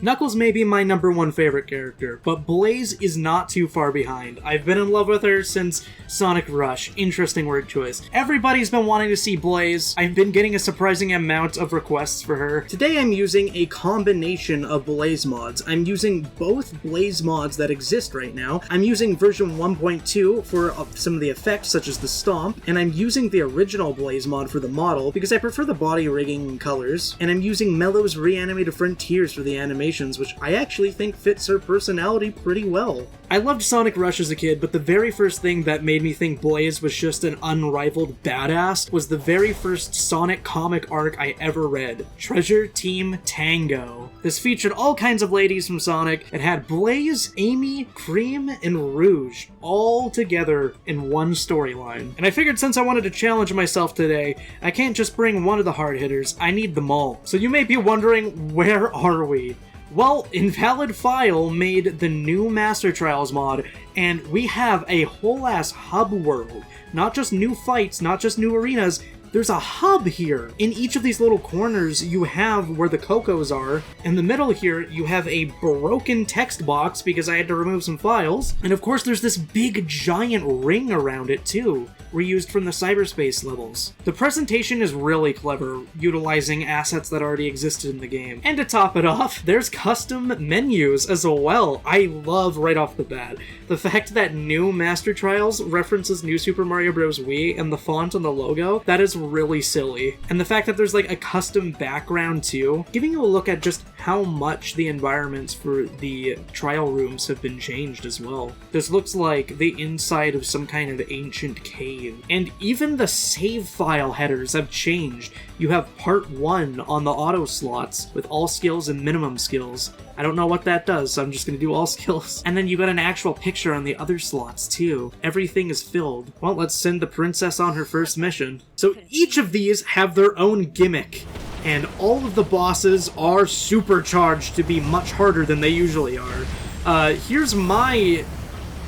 Knuckles may be my #1 favorite character, but Blaze is not too far behind. I've been in love with her since Sonic Rush. Interesting word choice. Everybody's been wanting to see Blaze. I've been getting a surprising amount of requests for her. Today I'm using a combination of Blaze mods. I'm using both Blaze mods that exist right now. I'm using version 1.2 for some of the effects, such as the stomp, and I'm using the original Blaze mod for the model because I prefer the body rigging and colors, and I'm using Mellow's Reanimated Frontiers for the animation, which I actually think fits her personality pretty well. I loved Sonic Rush as a kid, but the very first thing that made me think Blaze was just an unrivaled badass was the very first Sonic comic arc I ever read, Treasure Team Tango. This featured all kinds of ladies from Sonic. It had Blaze, Amy, Cream, and Rouge all together in one storyline. And I figured since I wanted to challenge myself today, I can't just bring one of the hard hitters, I need them all. So you may be wondering, where are we? Well, Invalid File made the new Master Trials mod, and we have a whole-ass hub world. Not just new fights, not just new arenas, there's a hub here. In each of these little corners, you have where the Cocos are. In the middle here, you have a broken text box because I had to remove some files. And of course, there's this big giant ring around it too, reused from the cyberspace levels. The presentation is really clever, utilizing assets that already existed in the game. And to top it off, there's custom menus as well. I love right off the bat the fact that new Master Trials references New Super Mario Bros. Wii and the font on the logo. That is really silly. And the fact that there's like a custom background too, giving you a look at just how much the environments for the trial rooms have been changed as well. This looks like the inside of some kind of ancient cave. And even the save file headers have changed. You have part 1 on the auto slots with all skills and minimum skills. I don't know what that does, so I'm just gonna do all skills. And then you got an actual picture on the other slots too. Everything is filled. Well, let's send the princess on her first mission. So each of these have their own gimmick, and all of the bosses are supercharged to be much harder than they usually are. Here's my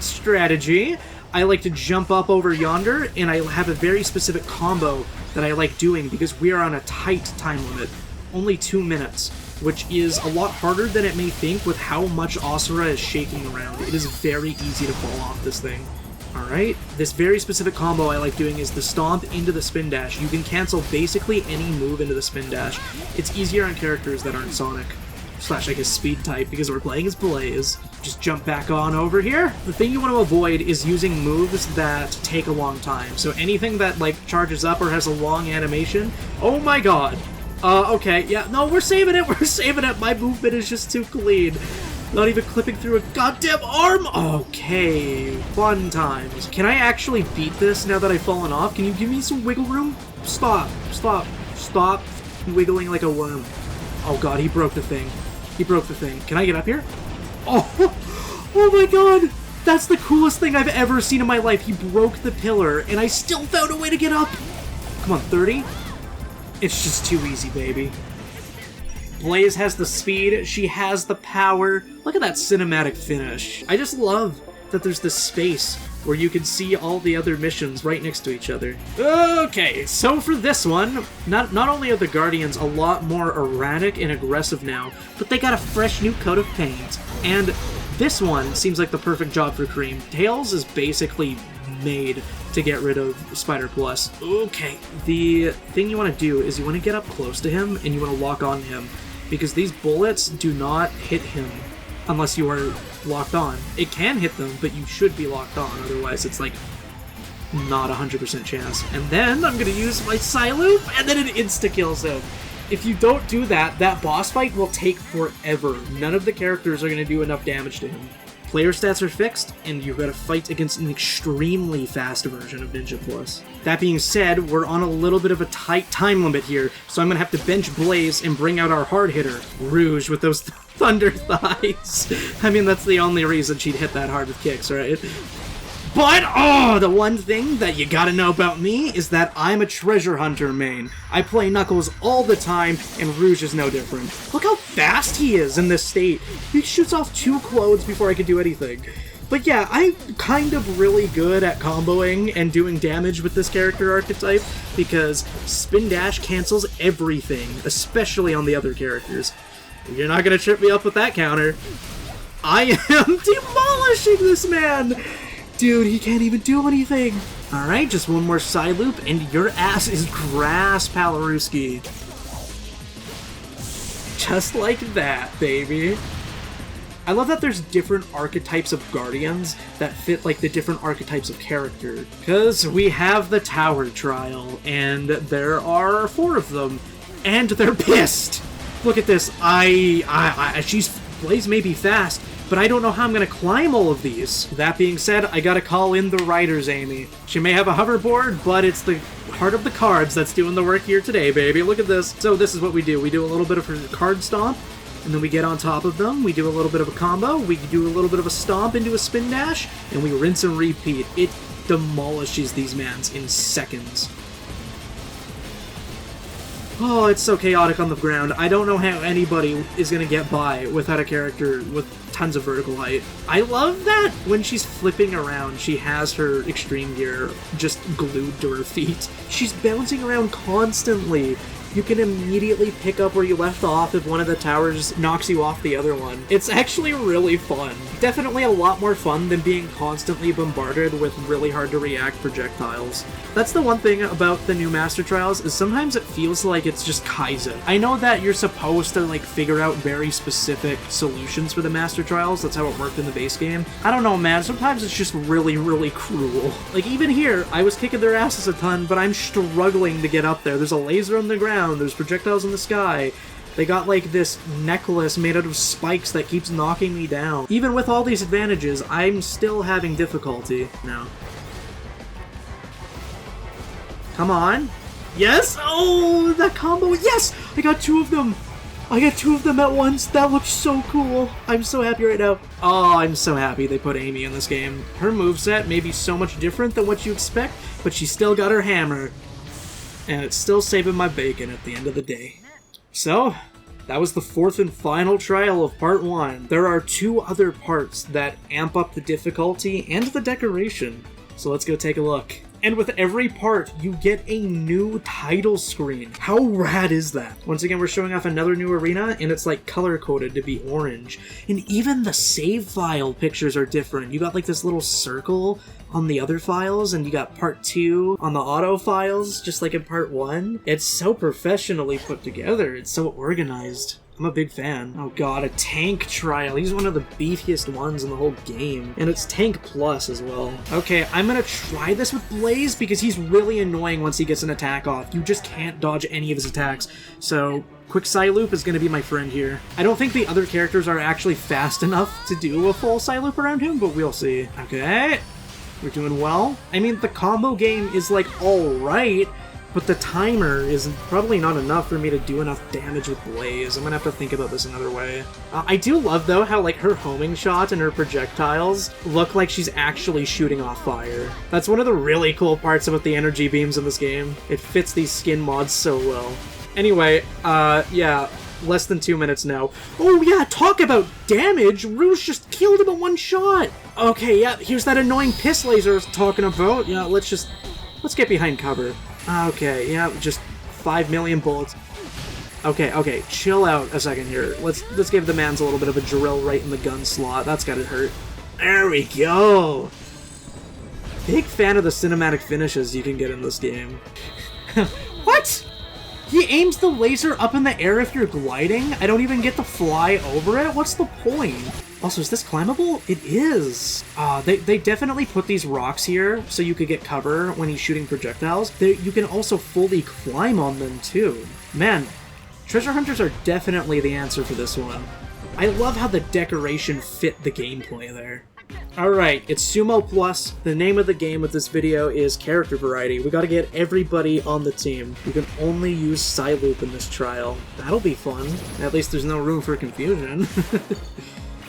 strategy. I like to jump up over yonder, and I have a very specific combo that I like doing because we are on a tight time limit. Only 2 minutes, which is a lot harder than it may think with how much Asura is shaking around. It is very easy to fall off this thing. Alright, this very specific combo I like doing is the stomp into the spin dash. You can cancel basically any move into the spin dash. It's easier on characters that aren't Sonic. Slash, I guess, speed type, because we're playing as Blaze. Just jump back on over here. The thing you want to avoid is using moves that take a long time. So anything that, like, charges up or has a long animation, oh my god. Okay, yeah, no, we're saving it, we're saving it. My movement is just too clean. Not even clipping through a goddamn arm! Okay, fun times. Can I actually beat this now that I've fallen off? Can you give me some wiggle room? Stop, stop, stop wiggling like a worm. Oh god, he broke the thing. He broke the thing. Can I get up here? Oh, oh my god! That's the coolest thing I've ever seen in my life. He broke the pillar, and I still found a way to get up! Come on, 30? It's just too easy, baby. Blaze has the speed, she has the power. Look at that cinematic finish. I just love that there's this space where you can see all the other missions right next to each other. Okay, so for this one, not only are the Guardians a lot more erratic and aggressive now, but they got a fresh new coat of paint. And this one seems like the perfect job for Cream. Tails is basically made to get rid of Spider Plus. Okay, the thing you want to do is you want to get up close to him and you want to lock on him, because these bullets do not hit him unless you are locked on. It can hit them, but you should be locked on, otherwise it's like not 100% chance. And then I'm gonna use my Psyloop, and then it insta-kills him. If you don't do that, that boss fight will take forever. None of the characters are gonna do enough damage to him. Player stats are fixed, and you've got to fight against an extremely fast version of Ninja Plus. That being said, we're on a little bit of a tight time limit here, so I'm going to have to bench Blaze and bring out our hard hitter, Rouge, with those thunder thighs. I mean, that's the only reason she'd hit that hard with kicks, right? But, oh, the one thing that you gotta know about me is that I'm a treasure hunter main. I play Knuckles all the time, and Rouge is no different. Look how fast he is in this state. He shoots off 2 clones before I can do anything. But yeah, I'm kind of really good at comboing and doing damage with this character archetype, because Spin Dash cancels everything, especially on the other characters. You're not gonna trip me up with that counter. I am demolishing this man! Dude, he can't even do anything. Alright, just one more side loop, and your ass is grass, Palaruski. Just like that, baby. I love that there's different archetypes of guardians that fit like the different archetypes of character. Because we have the tower trial, and there are 4 of them, and they're pissed. Look at this. Blaze may be fast, but I don't know how I'm gonna climb all of these. That being said, I gotta call in the riders, Amy. She may have a hoverboard, but it's the heart of the cards that's doing the work here today, baby. Look at this. So this is what we do. We do a little bit of a card stomp, and then we get on top of them. We do a little bit of a combo. We do a little bit of a stomp into a spin dash, and we rinse and repeat. It demolishes these mans in seconds. Oh, it's so chaotic on the ground. I don't know how anybody is going to get by without a character with tons of vertical height. I love that when she's flipping around, she has her extreme gear just glued to her feet. She's bouncing around constantly. You can immediately pick up where you left off if one of the towers knocks you off the other one. It's actually really fun. Definitely a lot more fun than being constantly bombarded with really hard to react projectiles. That's the one thing about the new Master Trials, is sometimes it feels like it's just Kaizen. I know that you're supposed to like figure out very specific solutions for the Master Trials, that's how it worked in the base game. I don't know, man, sometimes it's just really, really cruel. Like even here, I was kicking their asses a ton, but I'm struggling to get up there. There's a laser on the ground, there's projectiles in the sky. They got like this necklace made out of spikes that keeps knocking me down. Even with all these advantages, I'm still having difficulty now. Come on. Yes! Oh, that combo. Yes! I got 2 of them. I got 2 of them at once. That looks so cool. I'm so happy right now. Oh, I'm so happy they put Amy in this game. Her moveset may be so much different than what you expect, but she still got her hammer. And it's still saving my bacon at the end of the day. So, that was the 4th and final trial of part 1. There are 2 other parts that amp up the difficulty and the decoration. So let's go take a look. And with every part, you get a new title screen. How rad is that? Once again, we're showing off another new arena, and it's like color-coded to be orange. And even the save file pictures are different. You got like this little circle on the other files, and you got part 2 on the auto files, just like in part 1. It's so professionally put together. It's so organized. I'm a big fan. Oh god, a tank trial. He's one of the beefiest ones in the whole game. And it's tank plus as well. Okay, I'm gonna try this with Blaze because he's really annoying once he gets an attack off. You just can't dodge any of his attacks. So, quick side loop is gonna be my friend here. I don't think the other characters are actually fast enough to do a full side loop around him, but we'll see. Okay, we're doing well. I mean, the combo game is like alright, but the timer is probably not enough for me to do enough damage with Blaze. I'm gonna have to think about this another way. I do love, though, how like her homing shot and her projectiles look like she's actually shooting off fire. That's one of the really cool parts about the energy beams in this game. It fits these skin mods so well. Anyway, yeah, less than 2 minutes now. Oh yeah, talk about damage! Rouge just killed him in 1 shot! Okay, yeah, here's that annoying piss laser I was talking about. Yeah, let's get behind cover. Okay, yeah, just 5 million bullets. Okay, chill out a second here. Let's give the mans a little bit of a drill right in the gun slot. That's gotta hurt. There we go! Big fan of the cinematic finishes you can get in this game. What?! He aims the laser up in the air if you're gliding? I don't even get to fly over it? What's the point? Also, is this climbable? It is! They definitely put these rocks here so you could get cover when he's shooting projectiles. You can also fully climb on them, too. Man, treasure hunters are definitely the answer for this one. I love how the decoration fit the gameplay there. Alright, it's Sumo Plus. The name of the game with this video is Character Variety. We gotta get everybody on the team. You can only use side loop in this trial. That'll be fun. At least there's no room for confusion.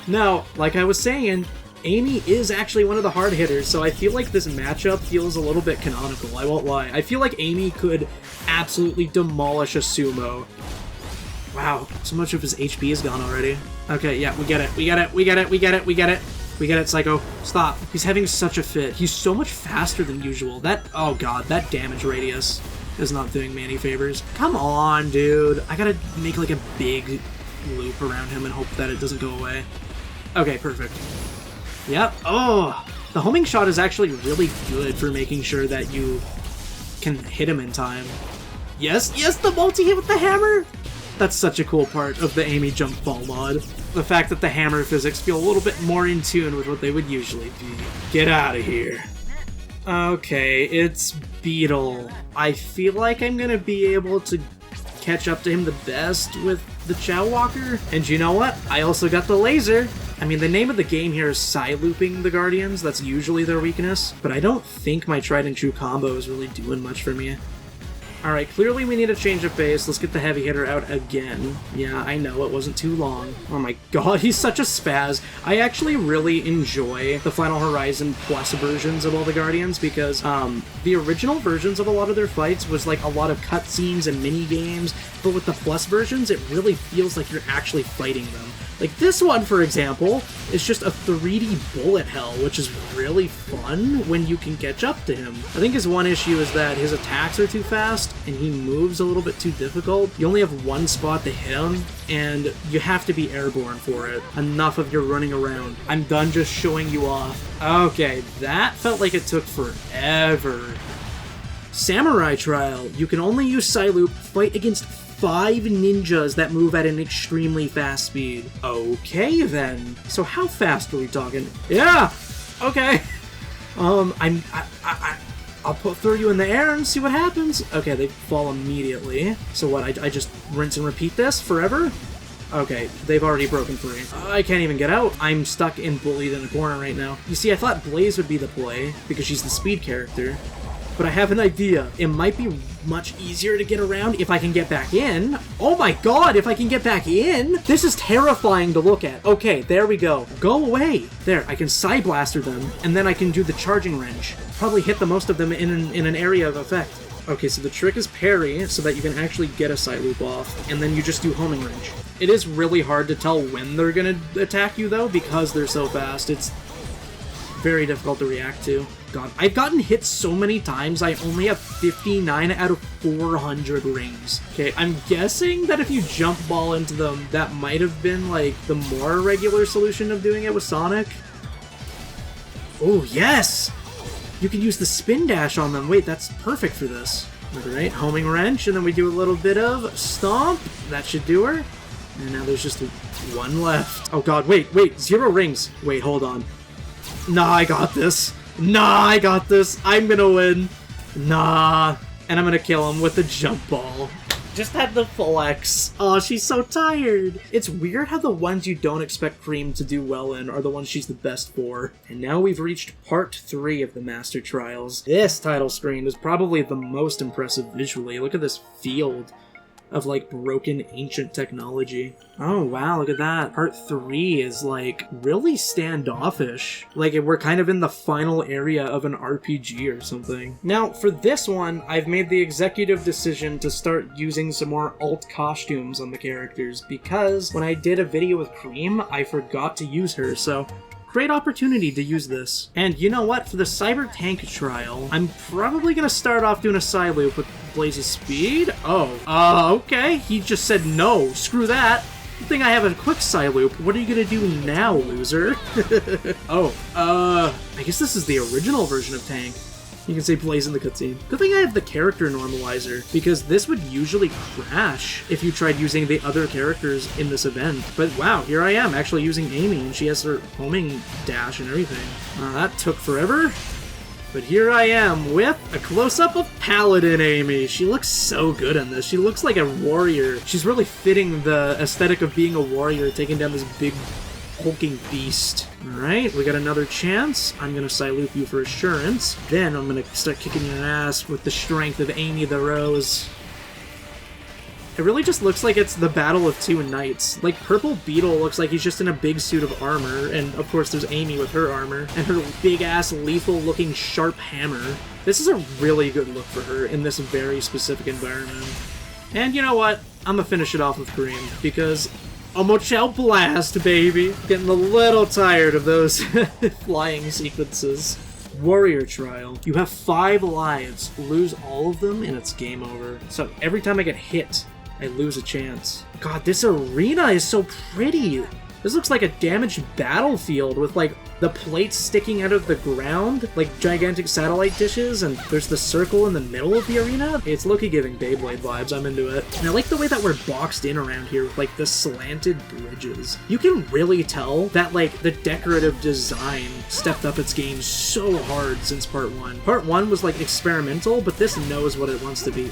Now, like I was saying, Amy is actually one of the hard hitters, so I feel like this matchup feels a little bit canonical, I won't lie. I feel like Amy could absolutely demolish a Sumo. Wow, so much of his HP is gone already. Okay, yeah, we get it. We get it, Psycho. Stop. He's having such a fit. He's so much faster than usual. Oh god, that damage radius is not doing me any favors. Come on, dude. I gotta make like a big loop around him and hope that it doesn't go away. Okay, perfect. Yep. Oh! The homing shot is actually really good for making sure that you can hit him in time. Yes, yes, the multi-hit with the hammer! That's such a cool part of the Amy jump ball mod. The fact that the hammer physics feel a little bit more in tune with what they would usually be. Get out of here. Okay, it's Beetle. I feel like I'm gonna be able to catch up to him the best with the Chow Walker. And you know what? I also got the laser. I mean, the name of the game here is side-looping the Guardians. That's usually their weakness. But I don't think my tried and true combo is really doing much for me. Alright, clearly we need a change of pace. Let's get the heavy hitter out again. Yeah, I know, it wasn't too long. Oh my god, he's such a spaz. I actually really enjoy the Final Horizon Plus versions of all the Guardians because the original versions of a lot of their fights was like a lot of cutscenes and mini-games, but with the Plus versions, it really feels like you're actually fighting them. Like this one, for example, is just a 3D bullet hell, which is really fun when you can catch up to him. I think his one issue is that his attacks are too fast, and he moves a little bit too difficult. You only have one spot to hit him, and you have to be airborne for it. Enough of your running around. I'm done just showing you off. Okay, that felt like it took forever. Samurai Trial. You can only use Psyloop, fight against 5 ninjas that move at an extremely fast speed. Okay, then. So how fast are we talking? Yeah! Okay. I'll throw you in the air and see what happens. Okay, they fall immediately. So what, I just rinse and repeat this forever? Okay, they've already broken free. I can't even get out. I'm stuck and bullied in a corner right now. You see, I thought Blaze would be the play, because she's the speed character. But I have an idea. It might be much easier to get around if I can get back in. Oh my god, if I can get back in! This is terrifying to look at. Okay, there we go. Go away! There, I can Psy Blaster them, and then I can do the Charging Wrench. Probably hit the most of them in an area of effect. Okay, so the trick is parry, so that you can actually get a Psyloop off, and then you just do Homing Wrench. It is really hard to tell when they're gonna attack you, though, because they're so fast. It's very difficult to react to. God, I've gotten hit so many times, I only have 59 out of 400 rings. Okay, I'm guessing that if you jump ball into them, that might have been, like, the more regular solution of doing it with Sonic. Oh, yes! You can use the spin dash on them. Wait, that's perfect for this. Alright, Homing Wrench, and then we do a little bit of Stomp. That should do her. And now there's just one left. Oh god, wait, 0 rings. Wait, hold on. Nah, I got this. Nah, I got this. I'm gonna win. Nah. And I'm gonna kill him with the jump ball. Just had the flex. Oh, she's so tired. It's weird how the ones you don't expect Cream to do well in are the ones she's the best for. And now we've reached part 3 of the Master Trials. This title screen is probably the most impressive visually. Look at this field of, like, broken ancient technology. Oh, wow, look at that. Part 3 is, like, really standoffish. Like, we're kind of in the final area of an RPG or something. Now, for this one, I've made the executive decision to start using some more alt costumes on the characters, because when I did a video with Cream, I forgot to use her, so great opportunity to use this. And you know what? For the Cyber Tank trial, I'm probably gonna start off doing a Psyloop with Blaze's speed. Oh, okay. He just said no. Screw that. Good thing I have a quick Psyloop. What are you gonna do now, loser? I guess this is the original version of Tank. You can say Blaze in the cutscene. Good thing I have the character normalizer, because this would usually crash if you tried using the other characters in this event. But wow, here I am actually using Amy, and she has her homing dash and everything. That took forever. But here I am with a close-up of Paladin Amy. She looks so good in this. She looks like a warrior. She's really fitting the aesthetic of being a warrior, taking down this big hulking beast. Alright, we got another chance. I'm gonna Psyloop you for assurance. Then I'm gonna start kicking your ass with the strength of Amy the Rose. It really just looks like it's the Battle of Two Knights. Like, Purple Beetle looks like he's just in a big suit of armor, and of course there's Amy with her armor, and her big-ass, lethal-looking sharp hammer. This is a really good look for her in this very specific environment. And you know what? I'm gonna finish it off with Cream, because a Mochel Blast, baby! Getting a little tired of those flying sequences. Warrior Trial. You have 5 lives. Lose all of them and it's game over. So every time I get hit, I lose a chance. God, this arena is so pretty. This looks like a damaged battlefield with, like, the plates sticking out of the ground, like gigantic satellite dishes, and there's the circle in the middle of the arena. It's low-key giving Beyblade vibes. I'm into it. And I like the way that we're boxed in around here with, like, the slanted bridges. You can really tell that, like, the decorative design stepped up its game so hard since Part 1. Part 1 was, like, experimental, but this knows what it wants to be.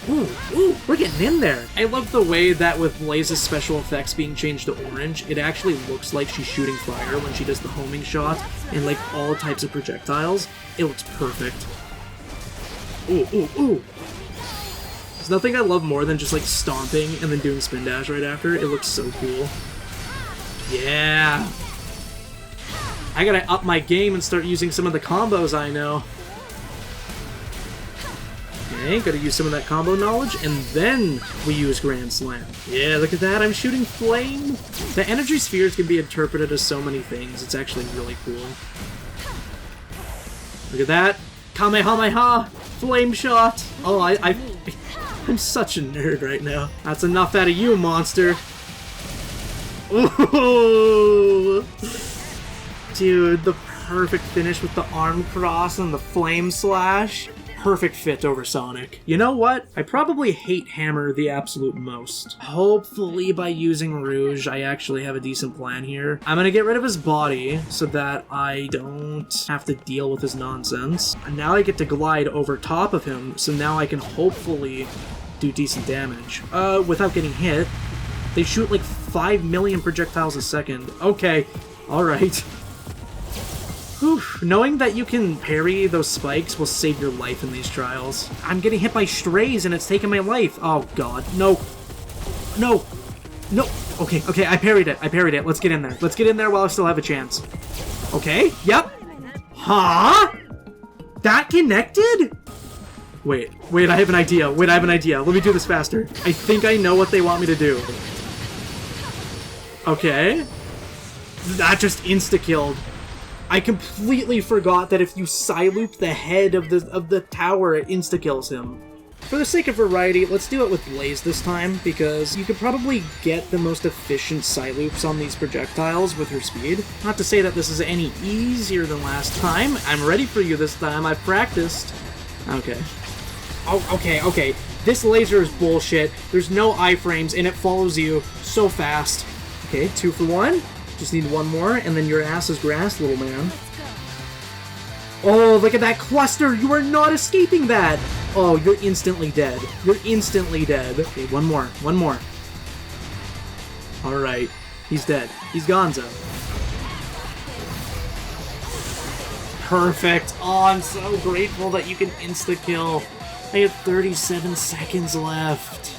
Ooh, we're getting in there. I love the way that with Blaze's special effects being changed to orange, it actually looks like she's shooting fire when she does the homing shot and like all types of projectiles. It looks perfect. Ooh. There's nothing I love more than just like stomping and then doing spin dash right after. It looks so cool. Yeah. I gotta up my game and start using some of the combos I know. Okay, gotta use some of that combo knowledge, and then we use Grand Slam. Yeah, look at that, I'm shooting flame! The energy spheres can be interpreted as so many things, it's actually really cool. Look at that! Kamehameha! Flame shot! Oh, I'm such a nerd right now. That's enough out of you, monster! Ooh! Dude, the perfect finish with the arm cross and the flame slash. Perfect fit over Sonic. You know what? I probably hate Hammer the absolute most. Hopefully by using Rouge, I actually have a decent plan here. I'm gonna get rid of his body so that I don't have to deal with his nonsense. And now I get to glide over top of him, so now I can hopefully do decent damage. Without getting hit. They shoot like 5 million projectiles a second. Okay, alright. Whew. Knowing that you can parry those spikes will save your life in these trials. I'm getting hit by strays and it's taking my life. Oh god, no. No. No. Okay, I parried it. Let's get in there. Let's get in there while I still have a chance. Okay, yep. Huh? That connected? Wait, I have an idea. Let me do this faster. I think I know what they want me to do. Okay. That just insta-killed. I completely forgot that if you Psyloop the head of the tower, it insta-kills him. For the sake of variety, let's do it with Blaze this time, because you could probably get the most efficient Psyloops on these projectiles with her speed. Not to say that this is any easier than last time. I'm ready for you this time. I've practiced. Okay. Oh, okay. This laser is bullshit. There's no iframes, and it follows you so fast. Okay, 2 for 1. Just need one more, and then your ass is grass, little man. Oh, look at that cluster! You are not escaping that! Oh, you're instantly dead. Okay, one more. Alright. He's dead. He's gonzo. Perfect! Oh, I'm so grateful that you can insta-kill. I have 37 seconds left.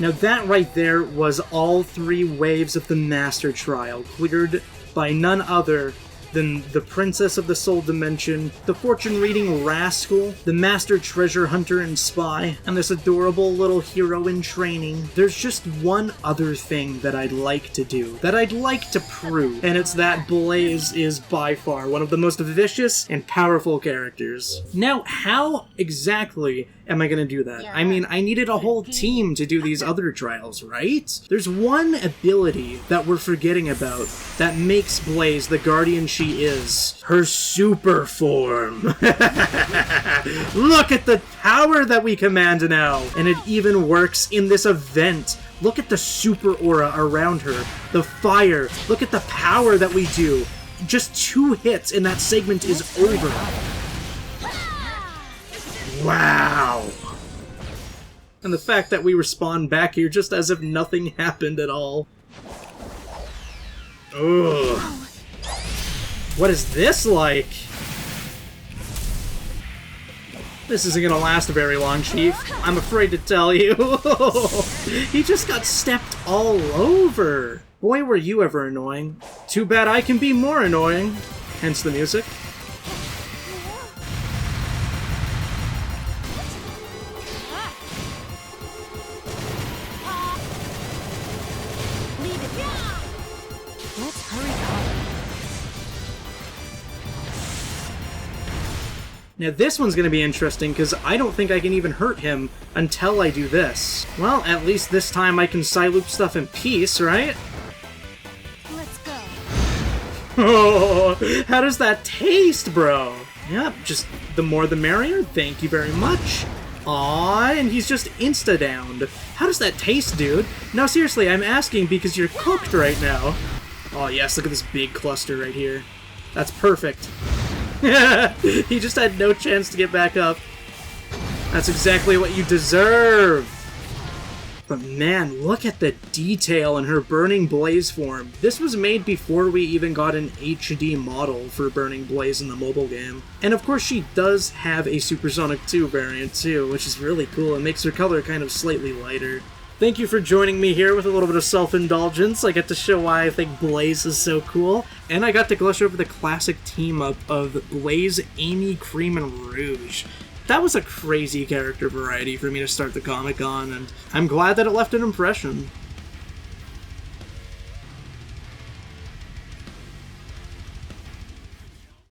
Now that right there was all 3 waves of the Master Trial, cleared by none other than the Princess of the Soul Dimension, the fortune-reading rascal, the Master Treasure Hunter and Spy, and this adorable little hero in training. There's just one other thing that I'd like to do, that I'd like to prove, and it's that Blaze is by far one of the most vicious and powerful characters. Now, how exactly am I gonna do that? I mean, I needed a whole team to do these other trials, right? There's one ability that we're forgetting about that makes Blaze the guardian she is. Her super form. Look at the power that we command now! And it even works in this event. Look at the super aura around her. The fire. Look at the power that we do. Just 2 hits and that segment is over. Wow! And the fact that we respawn back here just as if nothing happened at all. Ugh. What is this like? This isn't gonna last very long, Chief. I'm afraid to tell you. He just got stepped all over. Boy, were you ever annoying. Too bad I can be more annoying. Hence the music. Now this one's gonna be interesting, because I don't think I can even hurt him until I do this. Well, at least this time I can Psyloop stuff in peace, right? Let's go. Oh, how does that taste, bro? Yep, just the more the merrier. Thank you very much. Aw, and he's just insta-downed. How does that taste, dude? No, seriously, I'm asking because you're cooked right now. Oh yes, look at this big cluster right here. That's perfect. He just had no chance to get back up. That's exactly what you deserve. But man, look at the detail in her Burning Blaze form. This was made before we even got an HD model for Burning Blaze in the mobile game. And of course she does have a Supersonic 2 variant too, which is really cool. It makes her color kind of slightly lighter. Thank you for joining me here with a little bit of self-indulgence. I get to show why I think Blaze is so cool. And I got to gush over the classic team-up of Blaze, Amy, Cream, and Rouge. That was a crazy character variety for me to start the comic on, and I'm glad that it left an impression.